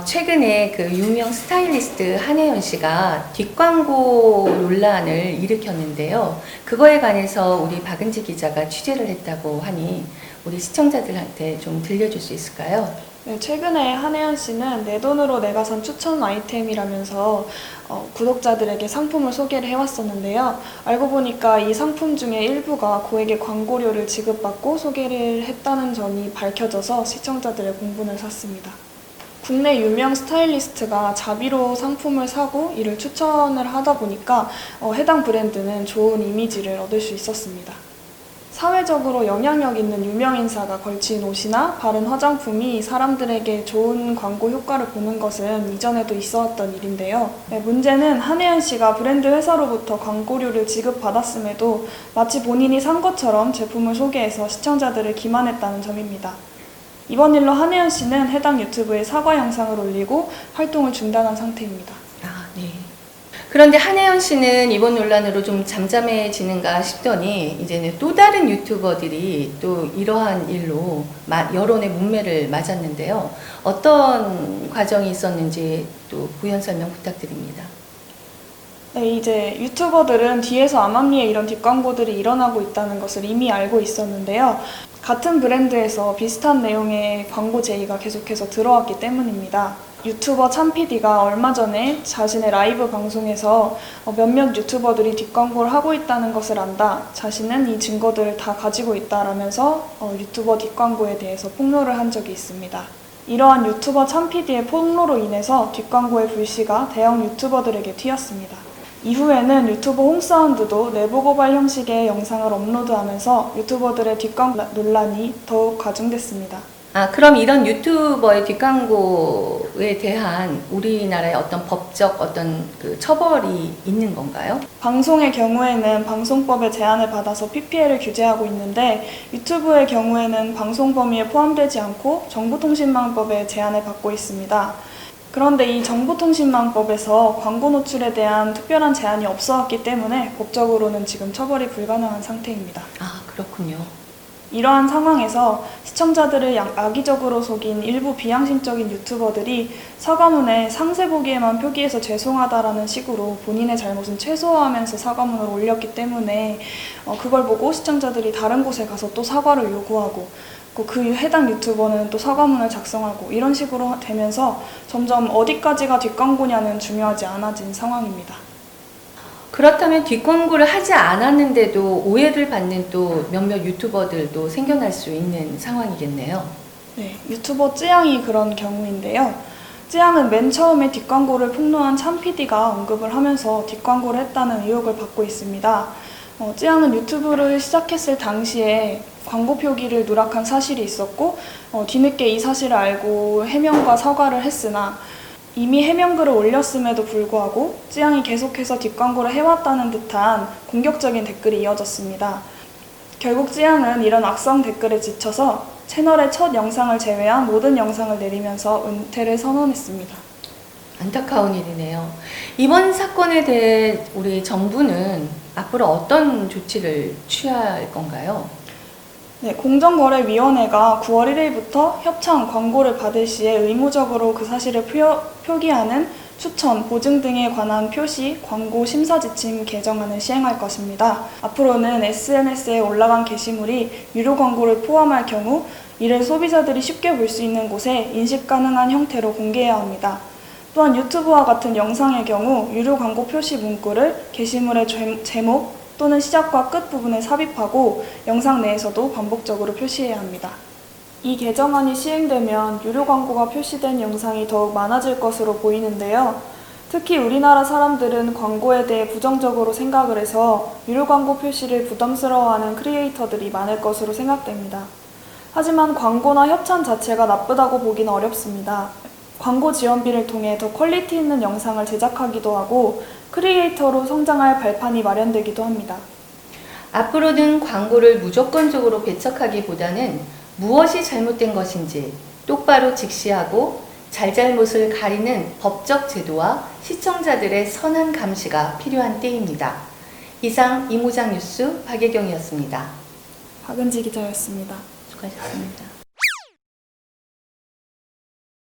최근에 그 유명 스타일리스트 한혜연 씨가 뒷광고 논란을 일으켰는데요. 그거에 관해서 우리 박은지 기자가 취재를 했다고 하니 우리 시청자들한테 좀 들려줄 수 있을까요? 네, 최근에 한혜연 씨는 내 돈으로 내가 산 추천 아이템이라면서 구독자들에게 상품을 소개를 해왔었는데요. 알고 보니까 이 상품 중에 일부가 고액의 광고료를 지급받고 소개를 했다는 점이 밝혀져서 시청자들의 공분을 샀습니다. 국내 유명 스타일리스트가 자비로 상품을 사고 이를 추천을 하다 보니까 해당 브랜드는 좋은 이미지를 얻을 수 있었습니다. 사회적으로 영향력 있는 유명인사가 걸친 옷이나 바른 화장품이 사람들에게 좋은 광고 효과를 보는 것은 이전에도 있어왔던 일인데요. 문제는 한혜연 씨가 브랜드 회사로부터 광고료를 지급받았음에도 마치 본인이 산 것처럼 제품을 소개해서 시청자들을 기만했다는 점입니다. 이번 일로 한혜연 씨는 해당 유튜브에 사과 영상을 올리고 활동을 중단한 상태입니다. 네. 그런데 한혜연 씨는 이번 논란으로 좀 잠잠해지는가 싶더니 이제는 또 다른 유튜버들이 또 이러한 일로 여론의 문매를 맞았는데요. 어떤 과정이 있었는지 또 부연 설명 부탁드립니다. 네, 이제 유튜버들은 뒤에서 암암리에 이런 뒷광고들이 일어나고 있다는 것을 이미 알고 있었는데요. 같은 브랜드에서 비슷한 내용의 광고 제의가 계속해서 들어왔기 때문입니다. 유튜버 참PD가 얼마 전에 자신의 라이브 방송에서 몇몇 유튜버들이 뒷광고를 하고 있다는 것을 안다. 자신은 이 증거들을 다 가지고 있다라면서 유튜버 뒷광고에 대해서 폭로를 한 적이 있습니다. 이러한 유튜버 참PD의 폭로로 인해서 뒷광고의 불씨가 대형 유튜버들에게 튀었습니다. 이후에는 유튜버 홍사운드도 내부 고발 형식의 영상을 업로드하면서 유튜버들의 뒷광고 논란이 더욱 가중됐습니다. 그럼 이런 유튜버의 뒷광고에 대한 우리나라의 어떤 법적 그 처벌이 있는 건가요? 방송의 경우에는 방송법의 제한을 받아서 PPL을 규제하고 있는데 유튜브의 경우에는 방송 범위에 포함되지 않고 정보통신망법의 제한을 받고 있습니다. 그런데 이 정보통신망법에서 광고 노출에 대한 특별한 제한이 없어왔기 때문에 법적으로는 지금 처벌이 불가능한 상태입니다. 그렇군요. 이러한 상황에서 시청자들을 악의적으로 속인 일부 비양심적인 유튜버들이 사과문에 상세 보기에만 표기해서 죄송하다라는 식으로 본인의 잘못은 최소화하면서 사과문을 올렸기 때문에 그걸 보고 시청자들이 다른 곳에 가서 또 사과를 요구하고 그 해당 유튜버는 또 사과문을 작성하고 이런 식으로 되면서 점점 어디까지가 뒷광고냐는 중요하지 않아진 상황입니다. 그렇다면 뒷광고를 하지 않았는데도 오해를 받는 또 몇몇 유튜버들도 생겨날 수 있는 상황이겠네요. 네, 유튜버 쯔양이 그런 경우인데요. 쯔양은 맨 처음에 뒷광고를 폭로한 참PD가 언급을 하면서 뒷광고를 했다는 의혹을 받고 있습니다. 쯔양은 유튜브를 시작했을 당시에 광고 표기를 누락한 사실이 있었고 뒤늦게 이 사실을 알고 해명과 사과를 했으나 이미 해명글을 올렸음에도 불구하고 쯔양이 계속해서 뒷광고를 해왔다는 듯한 공격적인 댓글이 이어졌습니다. 결국 쯔양은 이런 악성 댓글에 지쳐서 채널의 첫 영상을 제외한 모든 영상을 내리면서 은퇴를 선언했습니다. 안타까운 일이네요. 이번 사건에 대해 우리 정부는 앞으로 어떤 조치를 취할 건가요? 네, 공정거래위원회가 9월 1일부터 협찬 광고를 받을 시에 의무적으로 그 사실을 표기하는 추천, 보증 등에 관한 표시, 광고 심사 지침 개정안을 시행할 것입니다. 앞으로는 SNS에 올라간 게시물이 유료 광고를 포함할 경우 이를 소비자들이 쉽게 볼 수 있는 곳에 인식 가능한 형태로 공개해야 합니다. 또한 유튜브와 같은 영상의 경우 유료 광고 표시 문구를 게시물의 제목 또는 시작과 끝 부분에 삽입하고 영상 내에서도 반복적으로 표시해야 합니다. 이 개정안이 시행되면 유료 광고가 표시된 영상이 더욱 많아질 것으로 보이는데요. 특히 우리나라 사람들은 광고에 대해 부정적으로 생각을 해서 유료 광고 표시를 부담스러워하는 크리에이터들이 많을 것으로 생각됩니다. 하지만 광고나 협찬 자체가 나쁘다고 보기는 어렵습니다. 광고 지원비를 통해 더 퀄리티 있는 영상을 제작하기도 하고 크리에이터로 성장할 발판이 마련되기도 합니다. 앞으로는 광고를 무조건적으로 배척하기보다는 무엇이 잘못된 것인지 똑바로 직시하고 잘잘못을 가리는 법적 제도와 시청자들의 선한 감시가 필요한 때입니다. 이상 이모장 뉴스 박예경이었습니다. 박은지 기자였습니다. 수고하셨습니다.